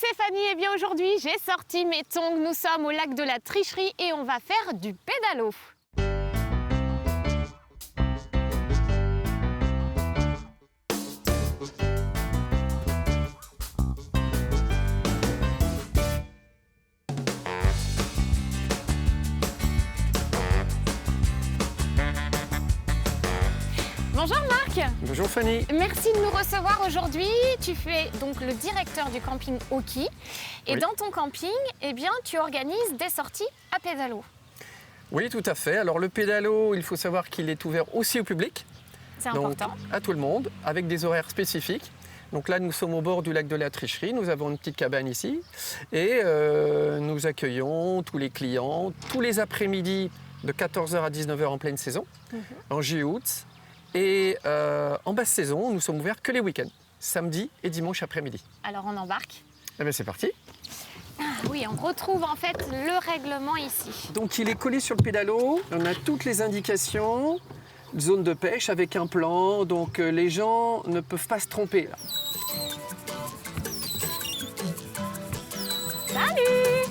c'est Fanny. Et bien aujourd'hui, j'ai sorti mes tongs. Nous sommes au lac de la Tricherie et on va faire du pédalo. Bonjour Marc. Bonjour Fanny. Merci de nous recevoir aujourd'hui. Tu es donc le directeur du camping Oki. Et Oui. dans ton camping, eh bien, tu organises des sorties à pédalo. Oui, tout à fait. Alors le pédalo, il faut savoir qu'il est ouvert aussi au public, C'est donc important. à tout le monde, avec des horaires spécifiques. Donc là, nous sommes au bord du lac de la Tricherie. Nous avons une petite cabane ici et nous accueillons tous les clients tous les après-midi de 14h à 19h en pleine saison, en juillet-août. Et en basse saison, nous sommes ouverts que les week-ends, samedi et dimanche après-midi. Alors on embarque. Eh bien, c'est parti. Ah oui, on retrouve en fait le règlement ici. Donc il est collé sur le pédalo, on a toutes les indications, zone de pêche avec un plan, donc les gens ne peuvent pas se tromper là. Salut!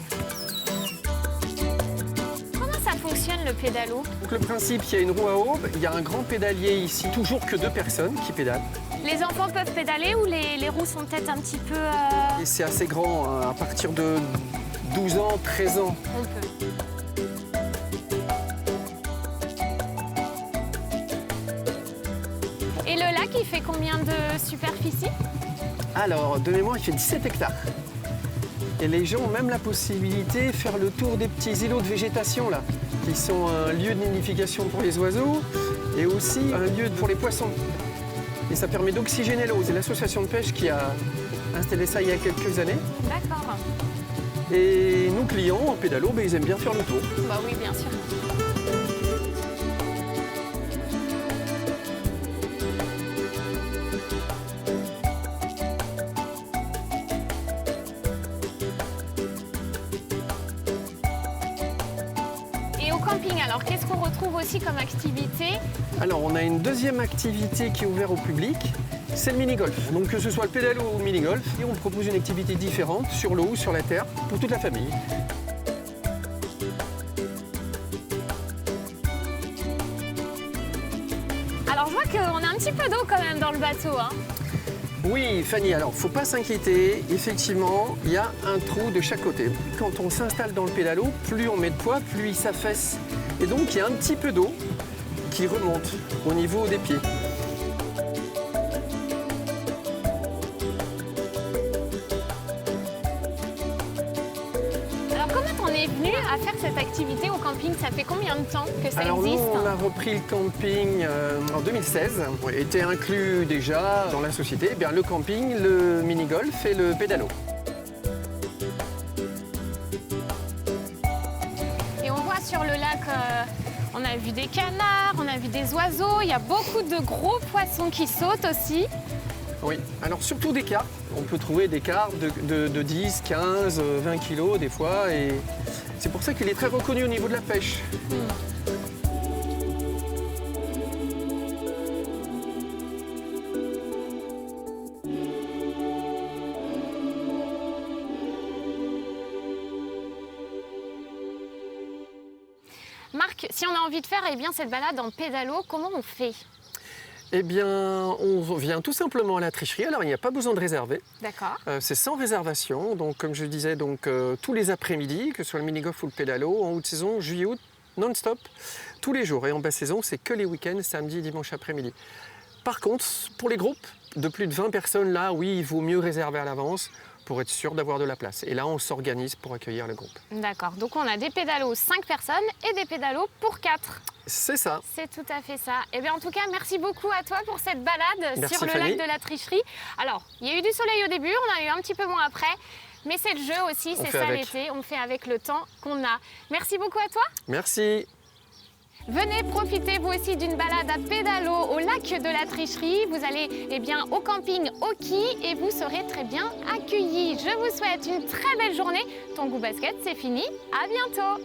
Comment ça fonctionne le pédalo? Donc le principe, il y a une roue à aube, il y a un grand pédalier ici, toujours que 2 personnes qui pédalent. Les enfants peuvent pédaler ou les roues sont peut-être un petit peu... Et c'est assez grand, hein, à partir de 12 ans, 13 ans. On peut. Et le lac, il fait combien de superficie? Alors, de mémoire, il fait 17 hectares. Et les gens ont même la possibilité de faire le tour des petits îlots de végétation là, qui sont un lieu de nidification pour les oiseaux et aussi un lieu pour les poissons. Et ça permet d'oxygéner l'eau. C'est l'association de pêche qui a installé ça il y a quelques années. D'accord. Et nos clients en pédalo, ben, ils aiment bien faire le tour. Bah oui, bien sûr. Et au camping, alors, qu'est-ce qu'on retrouve aussi comme activité? Alors, on a une deuxième activité qui est ouverte au public, c'est le mini-golf. Donc, que ce soit le pédalo ou le mini-golf, et on propose une activité différente sur l'eau ou sur la terre pour toute la famille. Alors, je vois qu'on a un petit peu d'eau quand même dans le bateau, hein. Oui, Fanny, alors faut pas s'inquiéter, effectivement, il y a un trou de chaque côté. Quand on s'installe dans le pédalo, plus on met de poids, plus il s'affaisse. Et donc, il y a un petit peu d'eau qui remonte au niveau des pieds. Alors, comment on est venu à faire cette activité au camping? Ça fait combien de temps que ça Alors nous, existe? on a repris le camping en 2016. Était inclus déjà dans la société eh bien, le camping, le mini-golf et le pédalo. Et on voit sur le lac, on a vu des canards, on a vu des oiseaux, il y a beaucoup de gros poissons qui sautent aussi. Oui, alors surtout des carpes. On peut trouver des carpes de 10, 15, 20 kilos des fois. Et c'est pour ça qu'il est très reconnu au niveau de la pêche. Marc, si on a envie de faire eh bien, cette balade en pédalo, comment on fait? Eh bien, on vient tout simplement à la Tricherie. Alors, il n'y a pas besoin de réserver. D'accord. C'est sans réservation. Donc, comme je disais, donc, tous les après-midi, que ce soit le mini-golf ou le pédalo, en haute saison, juillet-août, non-stop, tous les jours. Et en basse saison, c'est que les week-ends, samedi et dimanche après-midi. Par contre, pour les groupes de plus de 20 personnes, là, oui, il vaut mieux réserver à l'avance pour être sûr d'avoir de la place. Et là, on s'organise pour accueillir le groupe. D'accord. Donc, on a des pédalos 5 personnes et des pédalos pour 4. C'est ça. C'est tout à fait ça. Eh bien, en tout cas, merci beaucoup à toi pour cette balade Merci, sur le Fanny. lac de la Tricherie. Alors, il y a eu du soleil au début, on a eu un petit peu moins après. Mais c'est le jeu aussi, On c'est fait ça avec. l'été. On fait avec le temps qu'on a. Merci beaucoup à toi. Merci. Venez profiter vous aussi d'une balade à pédalo au lac de la Tricherie. Vous allez eh bien, au camping Oki et vous serez très bien accueillis. Je vous souhaite une très belle journée. Ton goût basket, c'est fini. À bientôt.